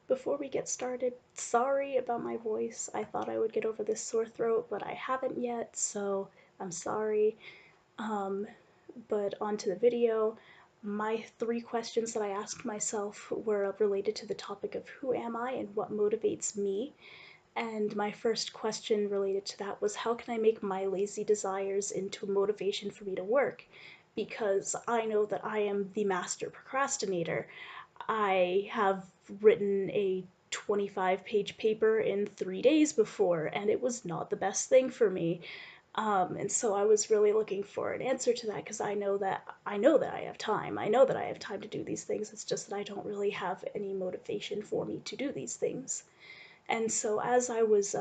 Before we get started, sorry about my voice. I thought I would get over this sore throat, but I haven't yet, so I'm sorry. Um, but on to the video. My 3 questions that I asked myself were related to the topic of who am I and what motivates me. And my first question related to that was, how can I make my lazy desires into a motivation for me to work? Because I know that I am the master procrastinator. I have written a 25-page paper in 3 days before, and it was not the best thing for me. And so I was really looking for an answer to that because I know that I have time. I know that I have time to do these things. It's just that I don't really have any motivation for me to do these things. And so as I was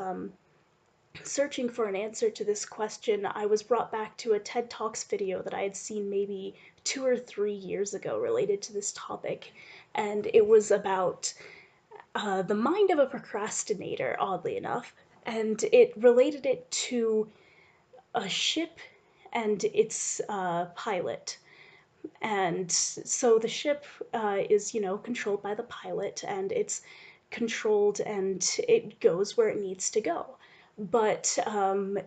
searching for an answer to this question, I was brought back to a TED Talks video that I had seen maybe 2 or 3 years ago related to this topic. And it was about the mind of a procrastinator, oddly enough. And it related it to a ship and its pilot. And so the ship is, controlled by the pilot, and it's controlled and it goes where it needs to go. But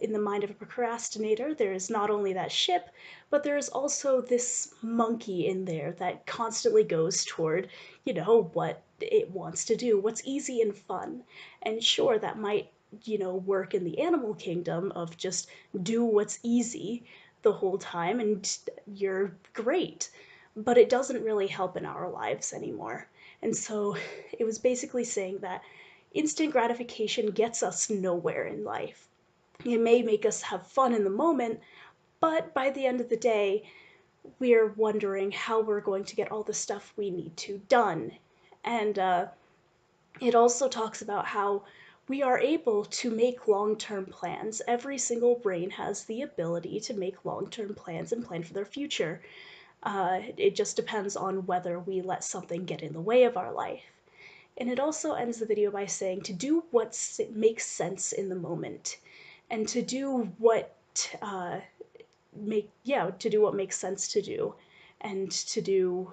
in the mind of a procrastinator, there is not only that ship, but there is also this monkey in there that constantly goes toward, what it wants to do, what's easy and fun. And sure, that might, work in the animal kingdom of just do what's easy the whole time and you're great. But it doesn't really help in our lives anymore. And so it was basically saying that instant gratification gets us nowhere in life. It may make us have fun in the moment, but by the end of the day, we're wondering how we're going to get all the stuff we need to done. And it also talks about how we are able to make long term plans. Every single brain has the ability to make long term plans and plan for their future. It just depends on whether we let something get in the way of our life. And it also ends the video by saying to do what makes sense in the moment, and to do what to do what makes sense to do, and to do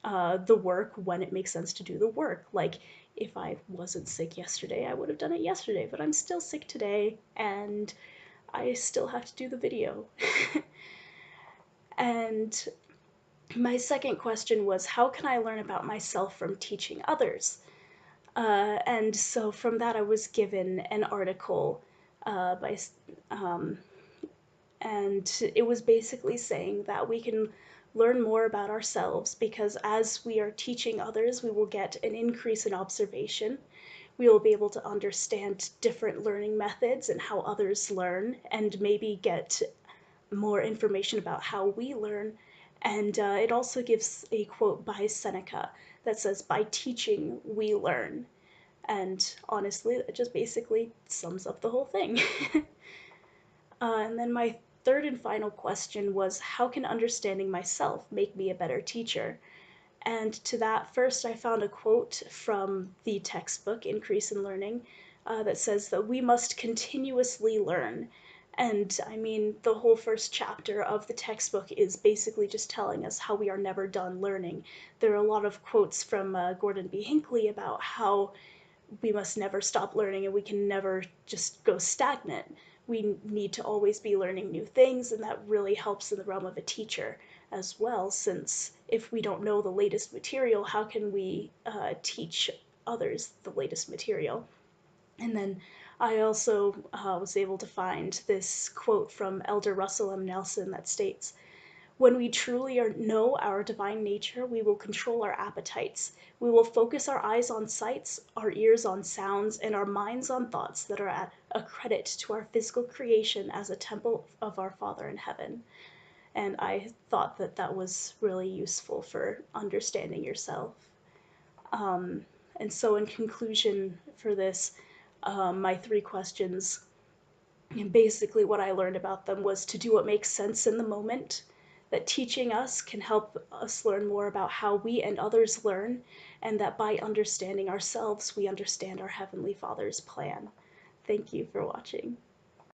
the work when it makes sense to do the work. Like, if I wasn't sick yesterday, I would have done it yesterday, but I'm still sick today, and I still have to do the video. And my second question was, how can I learn about myself from teaching others? And so from that, I was given an article by um, and it was basically saying that we can learn more about ourselves because as we are teaching others, we will get an increase in observation. We will be able to understand different learning methods and how others learn, and maybe get more information about how we learn. And it also gives a quote by Seneca that says, "By teaching, we learn." And honestly, it just basically sums up the whole thing. And then my third and final question was, how can understanding myself make me a better teacher? And to that, first, I found a quote from the textbook, Increase in Learning, that says that we must continuously learn. And I mean, the whole first chapter of the textbook is basically just telling us how we are never done learning. There are a lot of quotes from Gordon B. Hinckley about how we must never stop learning and we can never just go stagnant. We need to always be learning new things, and that really helps in the realm of a teacher as well, since if we don't know the latest material, how can we teach others the latest material? And then I also was able to find this quote from Elder Russell M. Nelson that states, "When we truly know our divine nature, we will control our appetites. We will focus our eyes on sights, our ears on sounds, and our minds on thoughts that are a credit to our physical creation as a temple of our Father in heaven." And I thought that that was really useful for understanding yourself. And so, in conclusion for this, my 3 questions, and basically what I learned about them was to do what makes sense in the moment, that teaching us can help us learn more about how we and others learn, and that by understanding ourselves, we understand our Heavenly Father's plan. Thank you for watching.